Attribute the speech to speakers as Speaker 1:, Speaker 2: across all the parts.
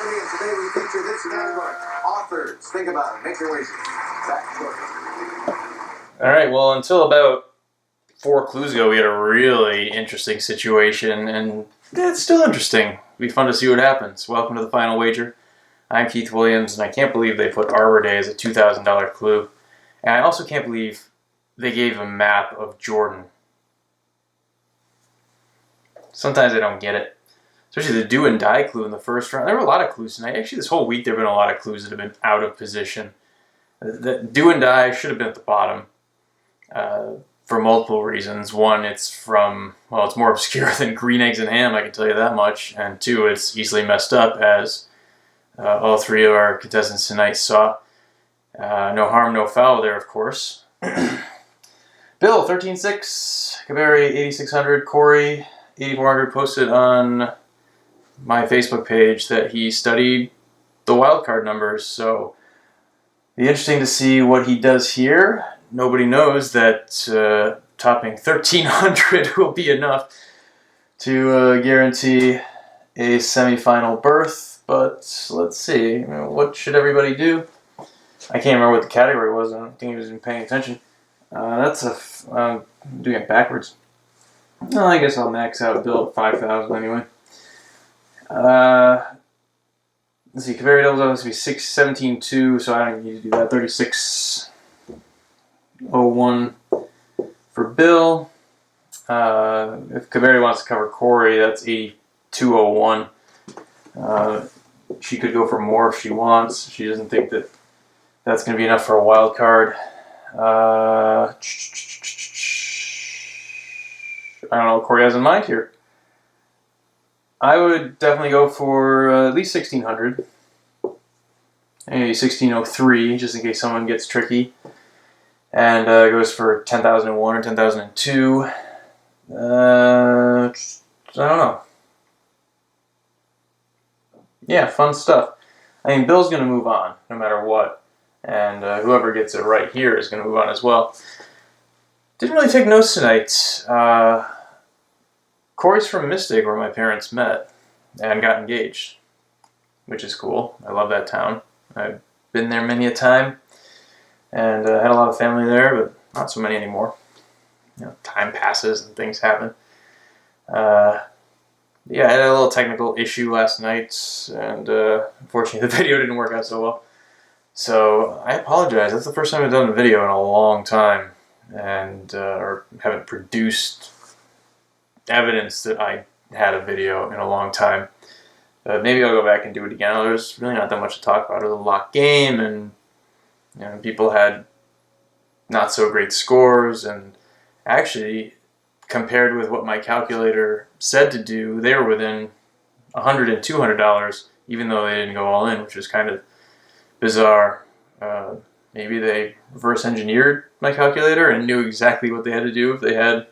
Speaker 1: Jeopardy, and today we feature this category. Authors. Think about it. Make your wagers. Back shortly.
Speaker 2: All right, well, until about 4 clues ago, we had a really interesting situation, and it's still interesting. It'll be fun to see what happens. Welcome to the Final Wager. I'm Keith Williams, and I can't believe they put Arbor Day as a $2,000 clue. And I also can't believe they gave a map of Jordan. Sometimes I don't get it. Especially the do and die clue in the first round. There were a lot of clues tonight. Actually, this whole week there have been a lot of clues that have been out of position. The do and die should have been at the bottom for multiple reasons. One, it's from, well, it's more obscure than green eggs and ham, I can tell you that much. And two, it's easily messed up, as all 3 of our contestants tonight saw. No harm, no foul there, of course. Bill, 13.6. Kaberi, 8,600. Cory, 8,400, posted on my Facebook page that he studied the wildcard numbers. So, be interesting to see what he does here. Nobody knows that topping 1,300 will be enough to guarantee a semifinal berth. But let's see. What should everybody do? I can't remember what the category was. I don't think he was even paying attention. I'm doing it backwards. Well, I guess I'll max out Bill at 5,000 anyway. Let's see, Kaberi doubles up to be 17.2, so I don't need to do that. 36.01 for Bill. If Kaberi wants to cover Cory, that's 82.01. She could go for more if she wants. She doesn't think that that's going to be enough for a wild card. I don't know what Cory has in mind here. I would definitely go for at least 1,600. Maybe 1,603, just in case someone gets tricky. And goes for 10,001 or 10,002. I don't know. Yeah, fun stuff. I mean, Bill's going to move on, no matter what. And whoever gets it right here is going to move on as well. Didn't really take notes tonight. Cory's from Mystic, where my parents met and got engaged, which is cool. I love that town. I've been there many a time and had a lot of family there, but not so many anymore. You know, time passes and things happen. Yeah, I had a little technical issue last night, and unfortunately the video didn't work out so well. So I apologize. That's the first time I've done a video in a long time, and or haven't produced evidence that I had a video in a long time. Maybe I'll go back and do it again. There's really not that much to talk about. It was a locked game, and people had not so great scores, and actually, compared with what my calculator said to do, they were within $100 and $200, even though they didn't go all in, which is kind of bizarre. Maybe they reverse engineered my calculator and knew exactly what they had to do if they had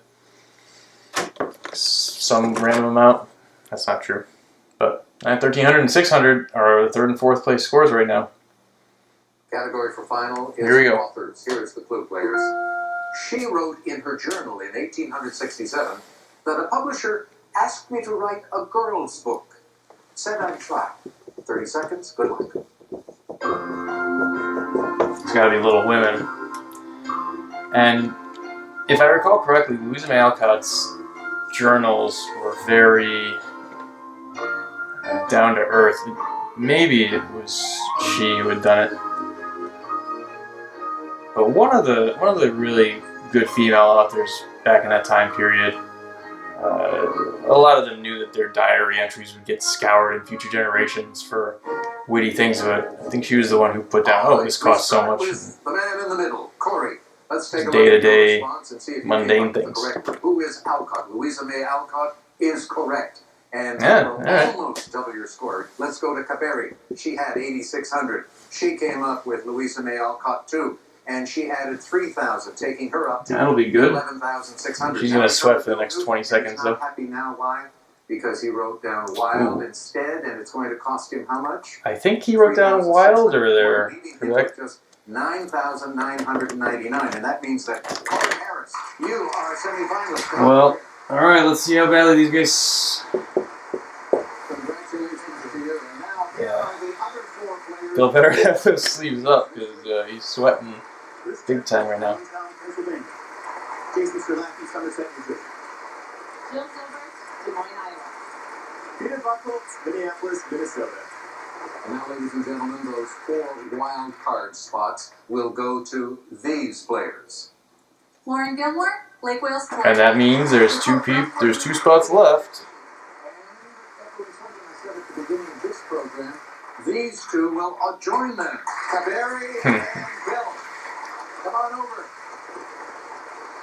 Speaker 2: some random amount. That's not true. But 1,300 and 600 are the 3rd and 4th place scores right now.
Speaker 1: Category for final is
Speaker 2: Here we go.
Speaker 1: authors. Here's the clue, players. She wrote in her journal in 1867 that a publisher asked me to write a girl's book. Said I'd try. 30 seconds. Good luck.
Speaker 2: It's got to be Little Women. And if I recall correctly, Louisa May Alcott's journals were very down to earth. Maybe it was she who had done it. But one of the really good female authors back in that time period, a lot of them knew that their diary entries would get scoured in future generations for witty things, but I think she was the one who put down, oh, this costs so much.
Speaker 1: The man in the middle, Cory. Let's take a
Speaker 2: day-to-day
Speaker 1: look at your response and see if
Speaker 2: mundane
Speaker 1: you
Speaker 2: things.
Speaker 1: correct. Who is Alcott? Louisa May Alcott is correct. And
Speaker 2: Yeah,
Speaker 1: almost double your score. Let's go to Kaberi. She had 8,600. She came up with Louisa May Alcott too. And she added 3,000, taking her up to
Speaker 2: that'll be good.
Speaker 1: 11,600.
Speaker 2: She's going to sweat for the next 20 seconds,
Speaker 1: He's
Speaker 2: though.
Speaker 1: not happy now. Why? Because he wrote down wild instead, and it's going to cost him how much?
Speaker 2: I think he wrote down wild, or they're correct.
Speaker 1: Just 9,999, and that means that Cory Harris, you are a semifinalist.
Speaker 2: Well, all right, let's see how badly these guys.
Speaker 1: Congratulations to you. And now
Speaker 2: Yeah. Bill better have those sleeves up because he's sweating big time right now.
Speaker 1: Jason Strelacki, Somerset, New Jersey.
Speaker 3: Jill Silver, Des Moines, Iowa.
Speaker 1: Peter Buckle, Minneapolis, Minnesota. And now, ladies and gentlemen, those 4 wild card spots will go to these players.
Speaker 3: Lauren Gilmore, Lake Wales,
Speaker 2: And
Speaker 3: Florida.
Speaker 2: that means there's two spots left.
Speaker 1: And echoing something I said at the beginning of this program, these two will join them. Kaberi and Bill. Come on over.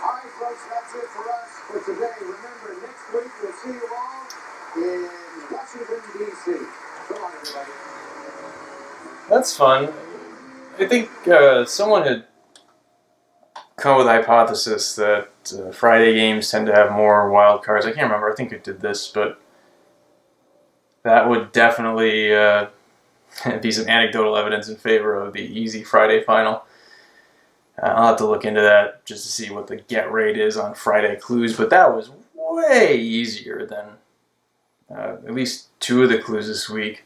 Speaker 1: All right, folks, that's it for us for today. Remember, next week we'll see you all in Washington, D.C. So long, everybody.
Speaker 2: That's fun. I think someone had come up with a hypothesis that Friday games tend to have more wild cards. I can't remember. I think it did this, but that would definitely be some anecdotal evidence in favor of the easy Friday final. I'll have to look into that just to see what the get rate is on Friday clues, but that was way easier than at least 2 of the clues this week.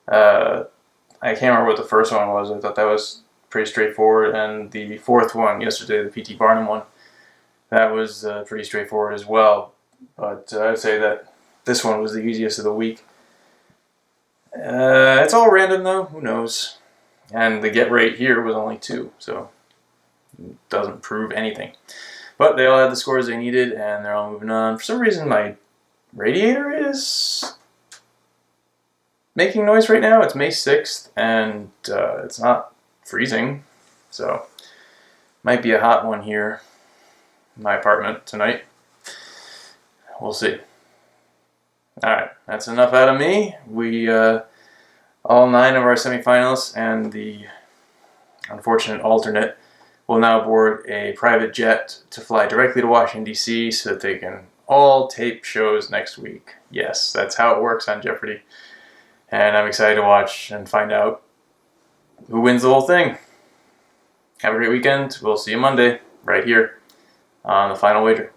Speaker 2: I can't remember what the first one was. I thought that was pretty straightforward, and the 4th one yesterday, the P.T. Barnum one, that was pretty straightforward as well. But I would say that this one was the easiest of the week. It's all random though, who knows? And the get rate here was only 2, so it doesn't prove anything. But they all had the scores they needed, and they're all moving on. For some reason, my radiator is making noise right now. It's May 6th, and it's not freezing, so might be a hot one here in my apartment tonight. We'll see. Alright, that's enough out of me. We, all 9 of our semifinalists and the unfortunate alternate will now board a private jet to fly directly to Washington, D.C. so that they can all tape shows next week. Yes, that's how it works on Jeopardy. And I'm excited to watch and find out who wins the whole thing. Have a great weekend. We'll see you Monday right here on the Final Wager.